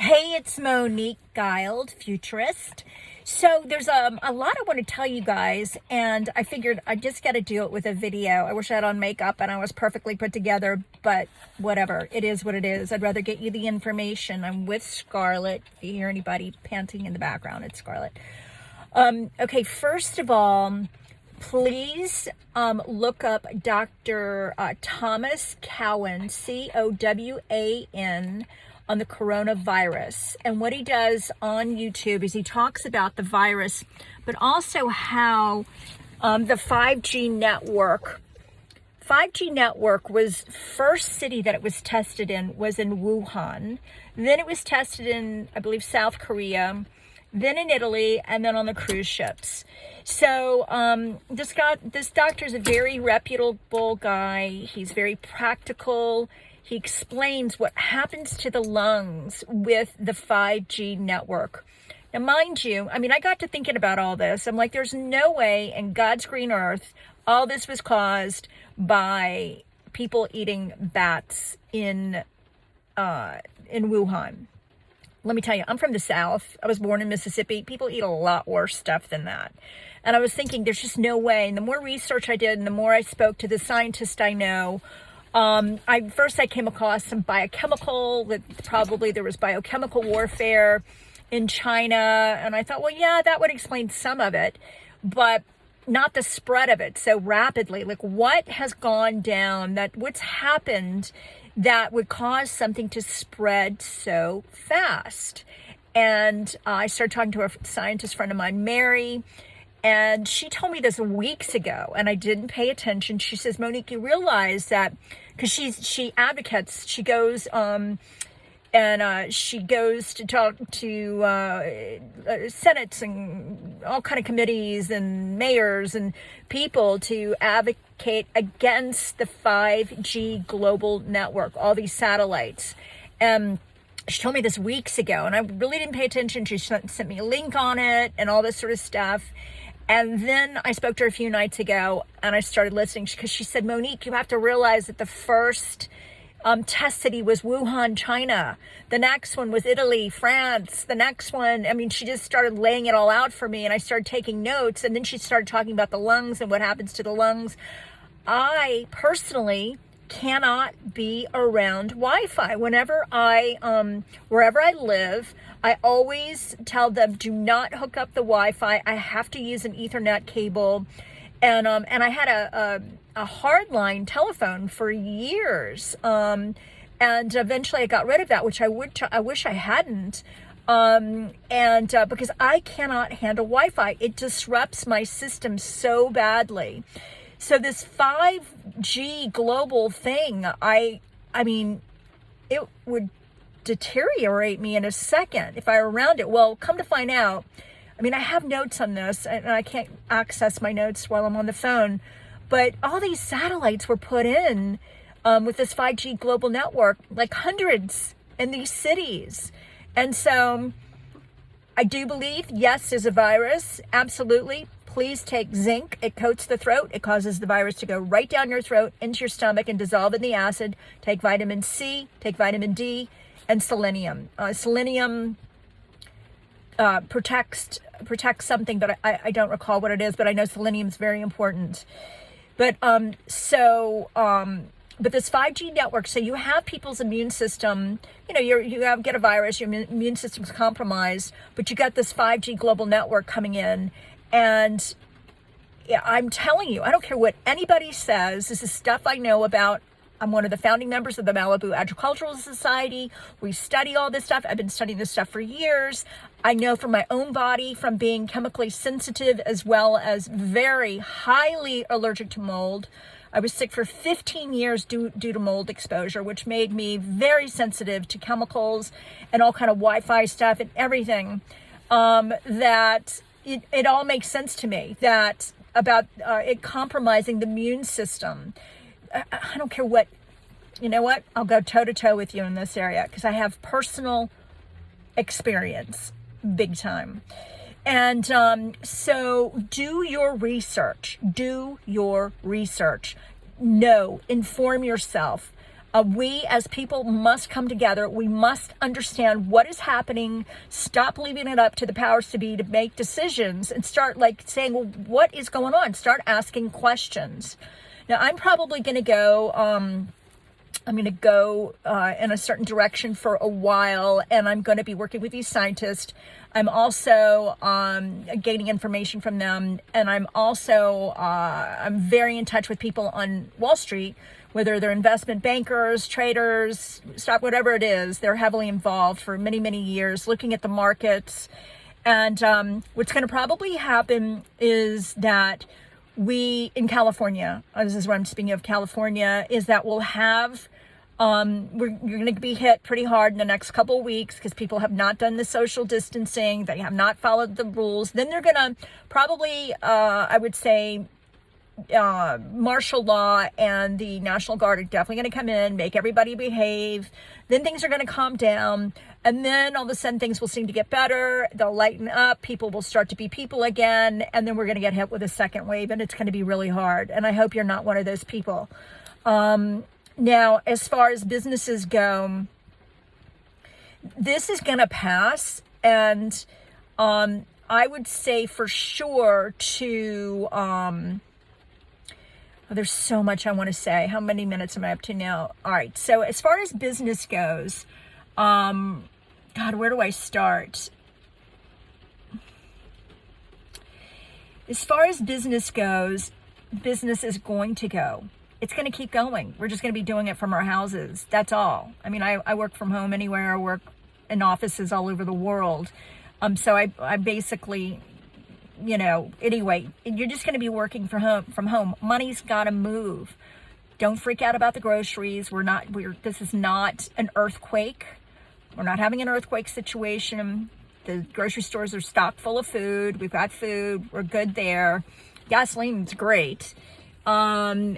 Hey, it's Monique Guild, futurist. So there's a lot I want to tell you guys, and I figured I just got to do it with a video. I wish I had on makeup and I was perfectly put together, but whatever. It is what it is. I'd rather get you the information. I'm with Scarlett. If you hear anybody panting in the background, it's Scarlett. Okay, first of all, please look up Dr. Thomas Cowan, Cowan, on the coronavirus. And what he does on YouTube is he talks about the virus, but also how the 5G network was first city that it was tested in was in Wuhan. Then it was tested in, I believe, South Korea, then in Italy, and then on the cruise ships. So this doctor is a very reputable guy. He's very practical. He explains what happens to the lungs with the 5G network. Now, mind you, I got to thinking about all this. I'm like, there's no way in God's green earth all this was caused by people eating bats in Wuhan. Let me tell you, I'm from the South. I was born in Mississippi. People eat a lot worse stuff than that. And I was thinking, there's just no way. And the more research I did and the more I spoke to the scientists I know, I came across some biochemical, that probably there was biochemical warfare in China. And I thought, well, yeah, that would explain some of it, but not the spread of it so rapidly. Like, what has gone down, what's happened that would cause something to spread so fast? And I started talking to a scientist friend of mine, Mary, and she told me this weeks ago, and I didn't pay attention. She says, Monique, you realize that, because she advocates, she goes she goes to talk to senates and all kind of committees and mayors and people to advocate against the 5G global network, all these satellites. And she told me this weeks ago, and I really didn't pay attention. She sent me a link on it and all this sort of stuff. And then I spoke to her a few nights ago, and I started listening because she said, Monique, you have to realize that the first test city was Wuhan, China. The next one was Italy, France. The next one, she just started laying it all out for me, and I started taking notes. And then she started talking about the lungs and what happens to the lungs. I personally cannot be around Wi-Fi. Whenever wherever I live, I always tell them, do not hook up the Wi-Fi. I have to use an Ethernet cable. And I had a hardline telephone for years. And eventually I got rid of that, which I wish I hadn't. Because I cannot handle Wi-Fi. It disrupts my system so badly. So this 5G global thing, it would deteriorate me in a second if I were around it. Well, come to find out, I have notes on this, and I can't access my notes while I'm on the phone, but all these satellites were put in with this 5G global network, like hundreds in these cities. And so I do believe, yes, there's a virus, absolutely. Please take zinc. It coats the throat. It causes the virus to go right down your throat, into your stomach, and dissolve in the acid. Take vitamin C, take vitamin D, and selenium. Selenium protects something, but I don't recall what it is, but I know selenium is very important. But but this 5G network, so you have people's immune system, get a virus, your immune system's compromised, but you got this 5G global network coming in. And yeah, I'm telling you, I don't care what anybody says. This is stuff I know about. I'm one of the founding members of the Malibu Agricultural Society. We study all this stuff. I've been studying this stuff for years. I know from my own body, from being chemically sensitive as well as very highly allergic to mold. I was sick for 15 years due to mold exposure, which made me very sensitive to chemicals and all kind of Wi-Fi stuff and everything. It all makes sense to me that about it compromising the immune system. I don't care what, you know what? I'll go toe to toe with you in this area because I have personal experience, big time. And so do your research. Inform yourself. We as people must come together. We must understand what is happening. Stop leaving it up to the powers to be to make decisions and start like saying, well, what is going on? Start asking questions. Now, I'm probably going to go, in a certain direction for a while, and I'm going to be working with these scientists. I'm also gaining information from them, and I'm also I'm very in touch with people on Wall Street, whether they're investment bankers, traders, stock, whatever it is. They're heavily involved for many, many years, looking at the markets. And what's going to probably happen is that we in California, this is what I'm speaking of, California, is that we'll have you're going to be hit pretty hard in the next couple of weeks because people have not done the social distancing. They have not followed the rules. Then they're going to probably, I would say, martial law and the National Guard are definitely going to come in, make everybody behave. Then things are going to calm down. And then all of a sudden things will seem to get better. They'll lighten up. People will start to be people again. And then we're going to get hit with a second wave, and it's going to be really hard. And I hope you're not one of those people. Now, as far as businesses go, this is going to pass. And I would say for sure to... there's so much I want to say. How many minutes am I up to now? All right. So as far as business goes, God, where do I start? As far as business goes, business is going to go. It's going to keep going. We're just going to be doing it from our houses. That's all. I mean, I work from home anywhere. I work in offices all over the world. So I basically... anyway, you're just going to be working from home. Money's got to move. Don't freak out about the groceries. This is not an earthquake. We're not having an earthquake situation. The grocery stores are stocked full of food. We've got food. We're good there. Gasoline's great. But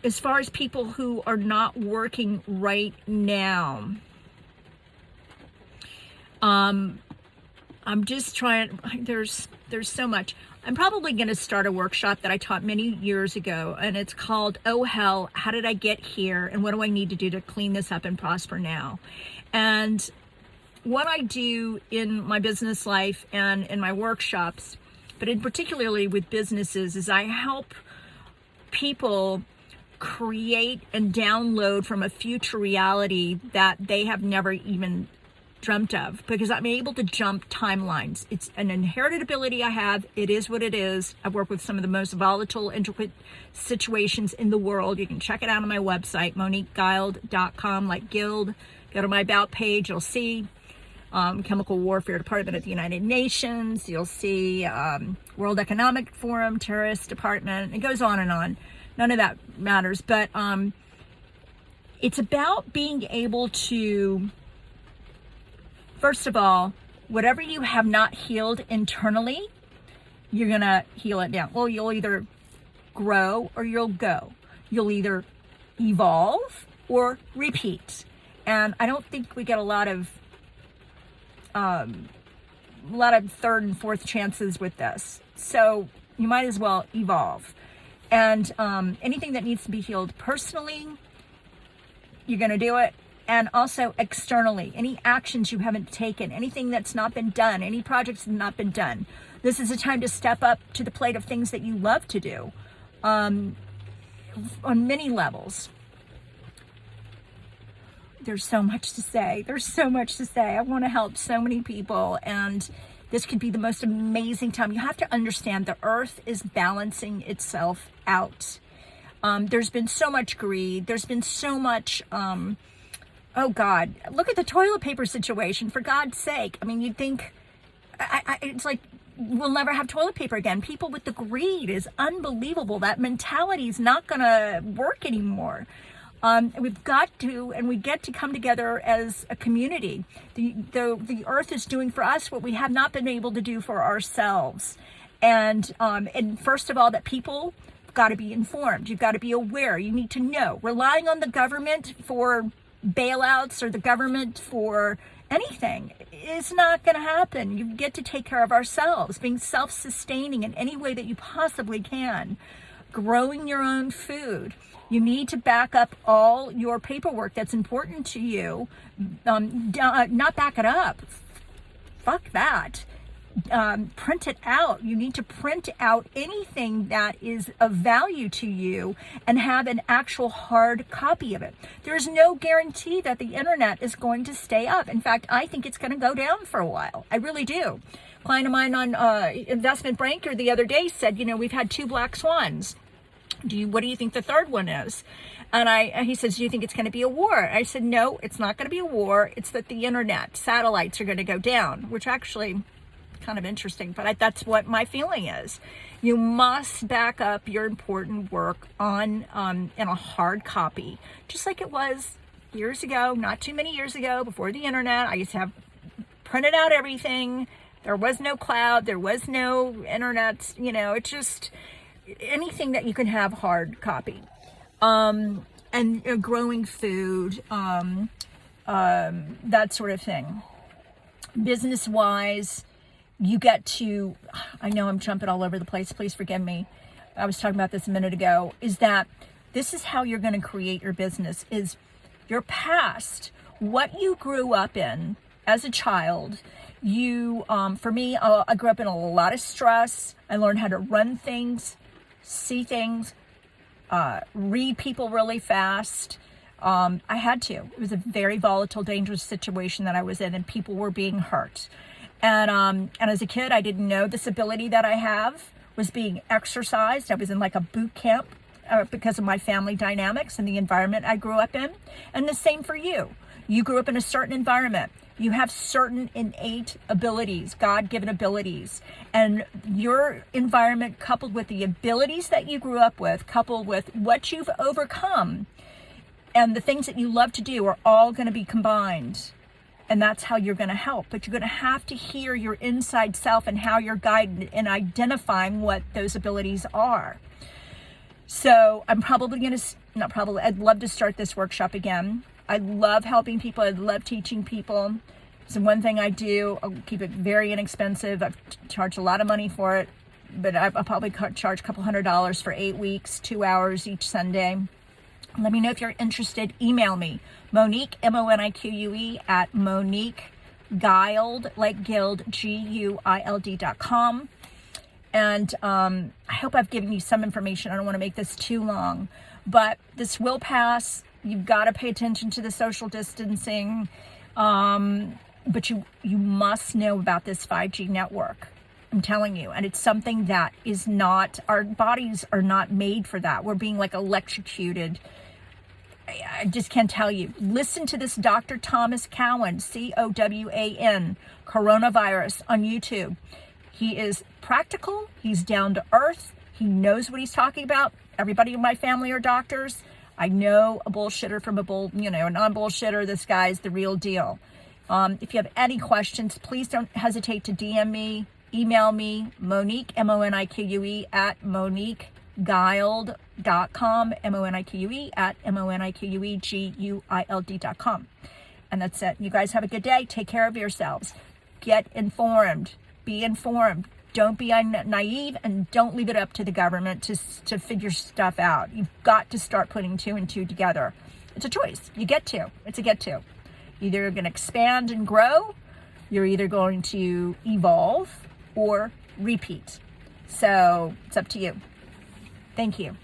as far as people who are not working right now, I'm just trying, there's so much. I'm probably going to start a workshop that I taught many years ago, and it's called, Oh Hell, How Did I Get Here? And What Do I Need to Do to Clean This Up and Prosper Now? And what I do in my business life and in my workshops, but in particularly with businesses, is I help people create and download from a future reality that they have never even dreamt of, because I'm able to jump timelines. It's an inherited ability I have. It is what it is. I've worked with some of the most volatile, intricate situations in the world. You can check it out on my website, moniqueguild.com, like guild. Go to my about page. You'll see Chemical Warfare Department at the United Nations. You'll see World Economic Forum, Terrorist Department. It goes on and on. None of that matters. But it's about being able to, first of all, whatever you have not healed internally, you're going to heal it down. Well, you'll either grow or you'll go. You'll either evolve or repeat. And I don't think we get a lot of third and fourth chances with this. So you might as well evolve. And anything that needs to be healed personally, you're going to do it. And also externally, any actions you haven't taken, anything that's not been done, any projects that have not been done. This is a time to step up to the plate of things that you love to do on many levels. There's so much to say. There's so much to say. I want to help so many people, and this could be the most amazing time. You have to understand the earth is balancing itself out. There's been so much greed. There's been so much... oh God, look at the toilet paper situation, for God's sake. I mean, you'd think, it's like, we'll never have toilet paper again. People with the greed is unbelievable. That mentality is not going to work anymore. We've got to, and we get to come together as a community. The earth is doing for us what we have not been able to do for ourselves. And first of all, that people got to be informed. You've got to be aware. You need to know. Relying on the government for bailouts or the government for anything is not going to happen. You get to take care of ourselves, being self-sustaining in any way that you possibly can, growing your own food. You need to back up all your paperwork that's important to you. Not back it up. Fuck that. Print it out. You need to print out anything that is of value to you and have an actual hard copy of it. There's no guarantee that the internet is going to stay up. In fact, I think it's going to go down for a while. I really do. A client of mine on Investment Banker the other day said, we've had 2 black swans. What do you think the third one is? And he says, do you think it's going to be a war? I said, no, it's not going to be a war. It's that the internet, satellites are going to go down, which actually kind of interesting, but that's what my feeling is. You must back up your important work on in a hard copy, just like it was years ago, not too many years ago, before the internet. I used to have printed out everything. There was no cloud, there was no internet, it's just anything that you can have hard copy. And growing food, that sort of thing. Business wise, you get to, I know I'm jumping all over the place, please forgive me. I was talking about this a minute ago, is that this is how you're going to create your business, is your past, what you grew up in as a child. For me, I grew up in a lot of stress. I learned how to run things, see things, read people really fast. I had to. It was a very volatile, dangerous situation that I was in, and people were being hurt. And as a kid, I didn't know this ability that I have was being exercised. I was in like a boot camp because of my family dynamics and the environment I grew up in. And the same for you. You grew up in a certain environment. You have certain innate abilities, God-given abilities. And your environment, coupled with the abilities that you grew up with, coupled with what you've overcome, and the things that you love to do are all going to be combined. And that's how you're going to help. But you're going to have to hear your inside self and how you're guided in identifying what those abilities are. So I'm probably going to, I'd love to start this workshop again. I love helping people. I love teaching people. So one thing I do, I'll keep it very inexpensive. I've charged a lot of money for it, but I'll probably charge a couple $100 for 8 weeks, 2 hours each Sunday. Let me know if you're interested. Email me, Monique, MONIQUE, at Monique Guild, like Guild, GUILD.com. And I hope I've given you some information. I don't want to make this too long, but this will pass. You've got to pay attention to the social distancing, but you must know about this 5G network. I'm telling you, and it's something that is not, our bodies are not made for that. We're being like electrocuted. I just can't tell you. Listen to this Dr. Thomas Cowan, COWAN, coronavirus on YouTube. He is practical. He's down to earth. He knows what he's talking about. Everybody in my family are doctors. I know a bullshitter from a non-bullshitter. This guy's the real deal. If you have any questions, please don't hesitate to DM me, email me, Monique, MONIQUE, at MoniqueGuild.com, MONIQUE, at MONIQUEGUILD.com. And that's it. You guys have a good day. Take care of yourselves. Get informed. Be informed. Don't be naive, and don't leave it up to the government to figure stuff out. You've got to start putting 2 and 2 together. It's a choice. You get to. It's a get to. Either you're going to expand and grow, you're either going to evolve or repeat. So it's up to you. Thank you.